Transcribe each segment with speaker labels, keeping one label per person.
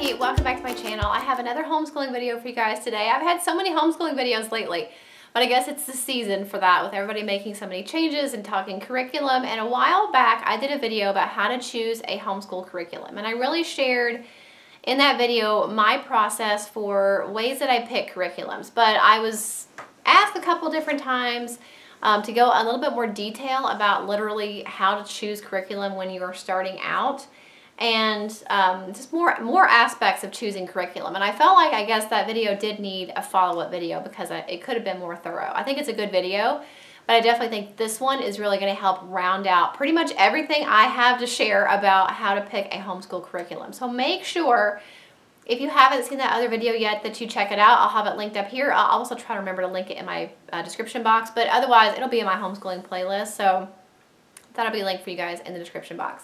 Speaker 1: Becky. Welcome back to my channel. I have another homeschooling video for you guys today. I've had so many homeschooling videos lately, but I guess it's the season for that with everybody making so many changes and talking curriculum. And a while back, I did a video about how to choose a homeschool curriculum. And I really shared in that video my process for ways that I pick curriculums. But I was asked a couple different times to go a little bit more detail about literally how to choose curriculum when you are starting out. And just more aspects of choosing curriculum. And I felt like, I guess that video did need a follow-up video because it could have been more thorough. I think it's a good video, but I definitely think this one is really going to help round out pretty much everything I have to share about how to pick a homeschool curriculum. So make sure, if you haven't seen that other video yet, that you check it out. I'll have it linked up here. I'll also try to remember to link it in my description box, but otherwise it'll be in my homeschooling playlist, so that'll be linked for you guys in the description box.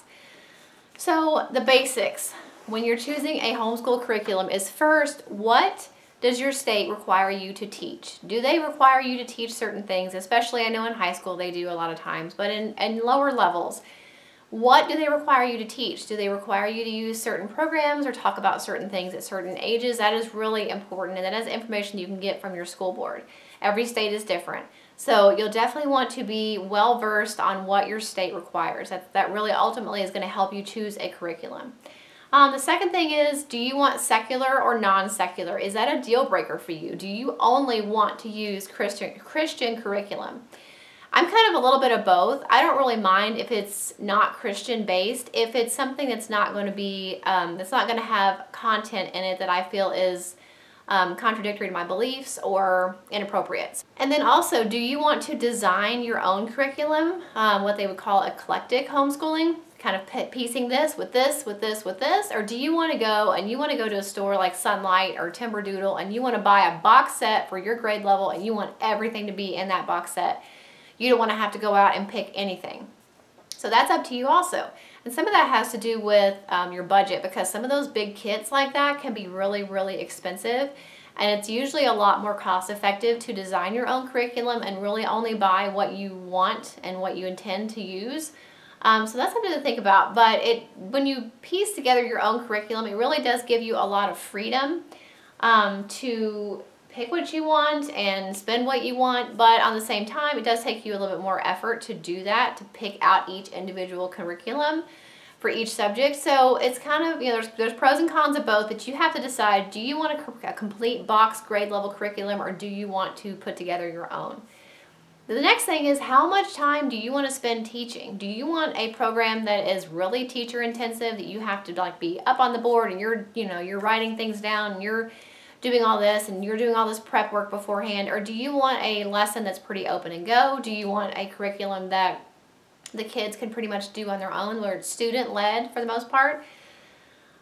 Speaker 1: So the basics when you're choosing a homeschool curriculum is, first, what does your state require you to teach? Do they require you to teach certain things? Especially, I know in high school they do a lot of times, but in lower levels, what do they require you to teach? Do they require you to use certain programs or talk about certain things at certain ages? That is really important, and that is information you can get from your school board. Every state is different. So you'll definitely want to be well versed on what your state requires. That really ultimately is going to help you choose a curriculum. The second thing is, do you want secular or non-secular? Is that a deal breaker for you? Do you only want to use Christian curriculum? I'm kind of a little bit of both. I don't really mind if it's not Christian based, if it's something that's not going to be, that's not going to have content in it that I feel is contradictory to my beliefs or inappropriate. And then also, do you want to design your own curriculum, what they would call eclectic homeschooling, kind of piecing this with this, with this, with this, or do you want to go to a store like Sunlight or Timberdoodle and you want to buy a box set for your grade level and you want everything to be in that box set? You don't want to have to go out and pick anything. So that's up to you also. And some of that has to do with your budget, because some of those big kits like that can be really, really expensive. And it's usually a lot more cost effective to design your own curriculum and really only buy what you want and what you intend to use. So that's something to think about. But when you piece together your own curriculum, it really does give you a lot of freedom to pick what you want and spend what you want, but on the same time, it does take you a little bit more effort to do that, to pick out each individual curriculum for each subject. So it's kind of, there's pros and cons of both, that you have to decide, do you want a complete box grade level curriculum, or do you want to put together your own? The next thing is, how much time do you want to spend teaching? Do you want a program that is really teacher intensive, that you have to be up on the board and you're writing things down and you're doing all this and you're doing all this prep work beforehand? Or do you want a lesson that's pretty open and go? Do you want a curriculum that the kids can pretty much do on their own, where it's student-led for the most part?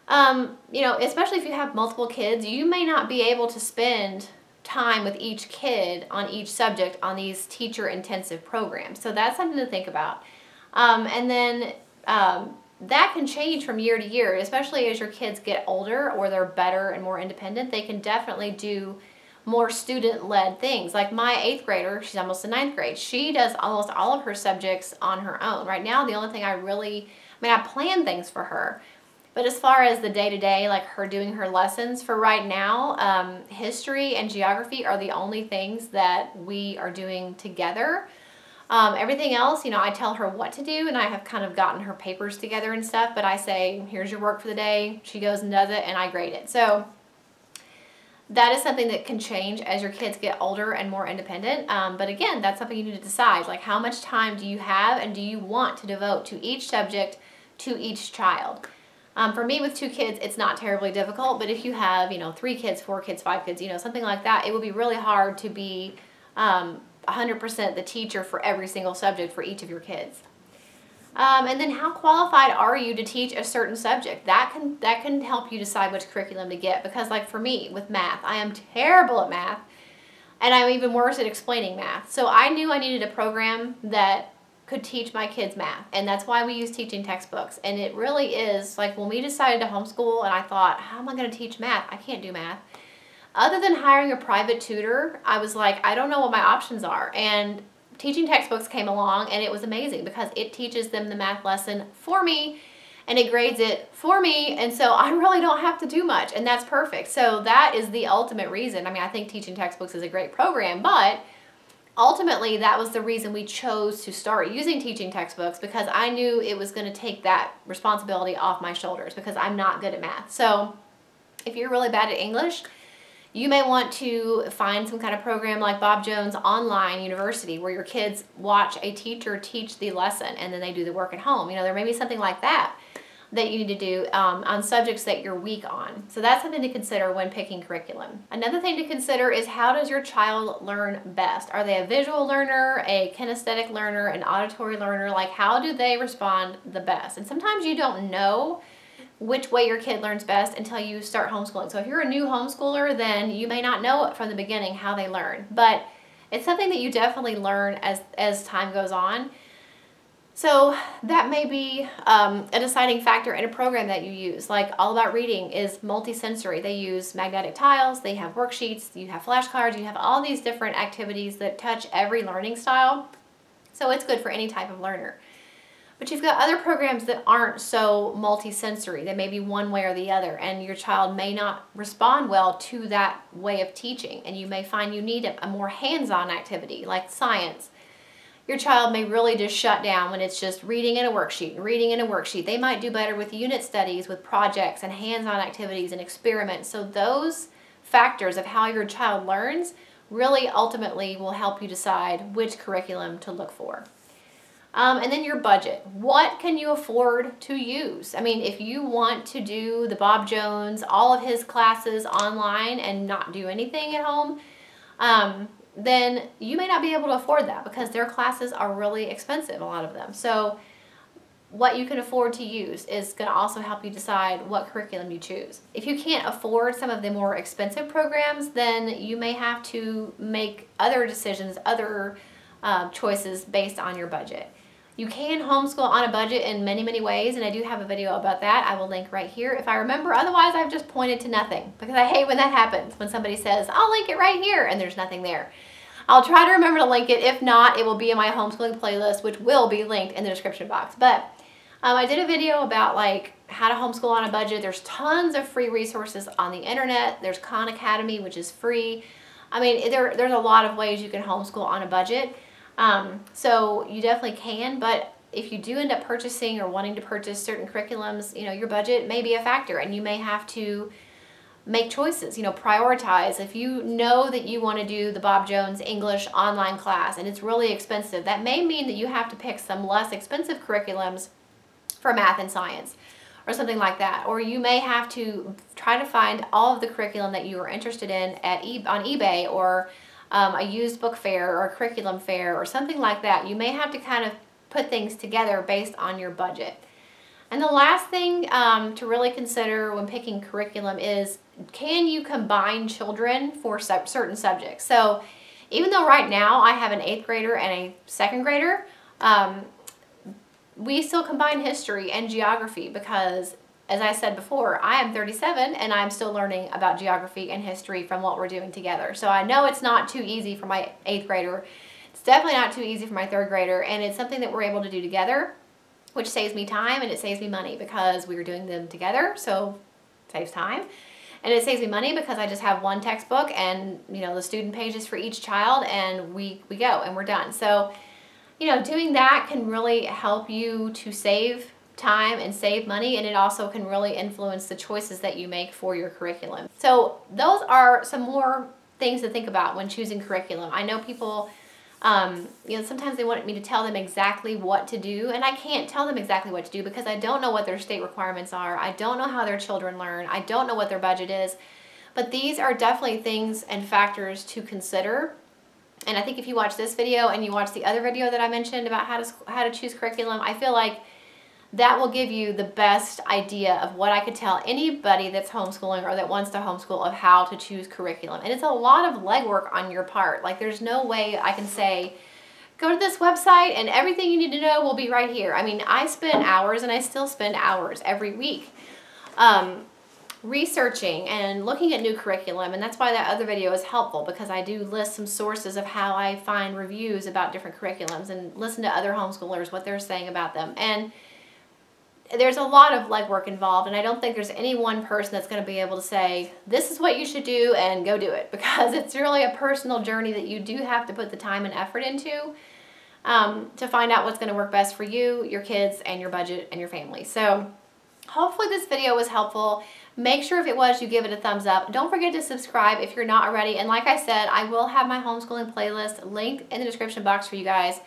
Speaker 1: Especially if you have multiple kids, you may not be able to spend time with each kid on each subject on these teacher-intensive programs. So that's something to think about. And then that can change from year to year, especially as your kids get older or they're better and more independent. They can definitely do more student-led things. Like my 8th grader, she's almost in 9th grade. She does almost all of her subjects on her own. Right now, the only thing I plan things for her. But as far as the day-to-day, like her doing her lessons, for right now, history and geography are the only things that we are doing together. Everything else, I tell her what to do, and I have kind of gotten her papers together and stuff, but I say, here's your work for the day. She goes and does it, and I grade it. So that is something that can change as your kids get older and more independent. But again, that's something you need to decide, like how much time do you have and do you want to devote to each subject, to each child? For me, with 2 kids, it's not terribly difficult, but if you have, 3 kids, 4 kids, 5 kids, something like that, it would be really hard to be 100% the teacher for every single subject for each of your kids. And then how qualified are you to teach a certain subject? That can help you decide which curriculum to get, because like for me with math, I am terrible at math, and I'm even worse at explaining math. So I knew I needed a program that could teach my kids math, and that's why we use teaching textbooks. And it really is, like when we decided to homeschool and I thought, how am I going to teach math? I can't do math. Other than hiring a private tutor, I was like, I don't know what my options are. And teaching textbooks came along, and it was amazing because it teaches them the math lesson for me and it grades it for me, and so I really don't have to do much, and that's perfect. So that is the ultimate reason. I mean, I think teaching textbooks is a great program, but ultimately that was the reason we chose to start using teaching textbooks, because I knew it was going to take that responsibility off my shoulders because I'm not good at math. So if you're really bad at English, you may want to find some kind of program like Bob Jones Online University where your kids watch a teacher teach the lesson and then they do the work at home. You know, there may be something like that that you need to do on subjects that you're weak on. So that's something to consider when picking curriculum. Another thing to consider is, how does your child learn best? Are they a visual learner, a kinesthetic learner, an auditory learner? Like, how do they respond the best? And sometimes you don't know which way your kid learns best until you start homeschooling. So if you're a new homeschooler, then you may not know it from the beginning how they learn, but it's something that you definitely learn as time goes on. So that may be a deciding factor in a program that you use. Like All About Reading is multisensory. They use magnetic tiles, they have worksheets, you have flashcards, you have all these different activities that touch every learning style. So it's good for any type of learner. But you've got other programs that aren't so multisensory. They may be one way or the other, and your child may not respond well to that way of teaching, and you may find you need a more hands-on activity like science. Your child may really just shut down when it's just reading in a worksheet and reading in a worksheet. They might do better with unit studies, with projects and hands-on activities and experiments. So those factors of how your child learns really ultimately will help you decide which curriculum to look for. And then your budget. What can you afford to use? I mean, if you want to do the Bob Jones, all of his classes online and not do anything at home, then you may not be able to afford that because their classes are really expensive, a lot of them. So what you can afford to use is going to also help you decide what curriculum you choose. If you can't afford some of the more expensive programs, then you may have to make other decisions, other choices based on your budget. You can homeschool on a budget in many, many ways, and I do have a video about that. I will link right here if I remember. Otherwise, I've just pointed to nothing because I hate when that happens, when somebody says, I'll link it right here, and there's nothing there. I'll try to remember to link it. If not, it will be in my homeschooling playlist, which will be linked in the description box. But I did a video about like how to homeschool on a budget. There's tons of free resources on the internet. There's Khan Academy, which is free. I mean, there's a lot of ways you can homeschool on a budget. So you definitely can, but if you do end up purchasing or wanting to purchase certain curriculums, you know, your budget may be a factor and you may have to make choices, you know, prioritize. If you know that you want to do the Bob Jones English online class and it's really expensive, that may mean that you have to pick some less expensive curriculums for math and science or something like that. Or you may have to try to find all of the curriculum that you are interested in on eBay or a used book fair or a curriculum fair or something like that. You may have to kind of put things together based on your budget. And the last thing to really consider when picking curriculum is, can you combine children for certain subjects? So even though right now I have an 8th grader and a 2nd grader, we still combine history and geography because, as I said before, I am 37 and I'm still learning about geography and history from what we're doing together. So I know it's not too easy for my 8th grader. It's definitely not too easy for my 3rd grader, and it's something that we're able to do together, which saves me time and it saves me money because we are doing them together, so it saves time. And it saves me money because I just have one textbook and, you know, the student pages for each child, and we go and we're done. So, you know, doing that can really help you to save time and save money, and it also can really influence the choices that you make for your curriculum. So those are some more things to think about when choosing curriculum. I know people, you know, sometimes they want me to tell them exactly what to do, and I can't tell them exactly what to do because I don't know what their state requirements are. I don't know how their children learn. I don't know what their budget is. But these are definitely things and factors to consider. And I think if you watch this video and you watch the other video that I mentioned about how to choose curriculum, I feel like that will give you the best idea of what I could tell anybody that's homeschooling or that wants to homeschool of how to choose curriculum. And it's a lot of legwork on your part. Like, there's no way I can say, go to this website and everything you need to know will be right here. I mean, I spend hours, and I still spend hours every week researching and looking at new curriculum, and that's why that other video is helpful, because I do list some sources of how I find reviews about different curriculums and listen to other homeschoolers, what they're saying about them. And there's a lot of legwork involved, and I don't think there's any one person that's going to be able to say, this is what you should do and go do it, because it's really a personal journey that you do have to put the time and effort into to find out what's going to work best for you, your kids, and your budget and your family. So hopefully this video was helpful. Make sure if it was, you give it a thumbs up. Don't forget to subscribe if you're not already. And like I said, I will have my homeschooling playlist linked in the description box for you guys.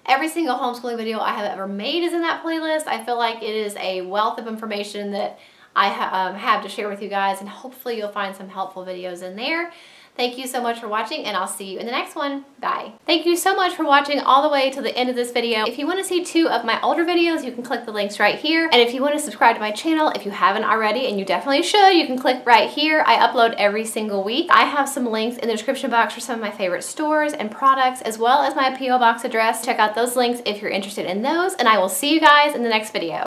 Speaker 1: Every single homeschooling video I have ever made is in that playlist. I feel like it is a wealth of information that I have to share with you guys, and hopefully you'll find some helpful videos in there. Thank you so much for watching, and I'll see you in the next one. Bye. Thank you so much for watching all the way to the end of this video. If you want to see 2 of my older videos, you can click the links right here. And if you want to subscribe to my channel, if you haven't already, and you definitely should, you can click right here. I upload every single week. I have some links in the description box for some of my favorite stores and products, as well as my P.O. Box address. Check out those links if you're interested in those, and I will see you guys in the next video.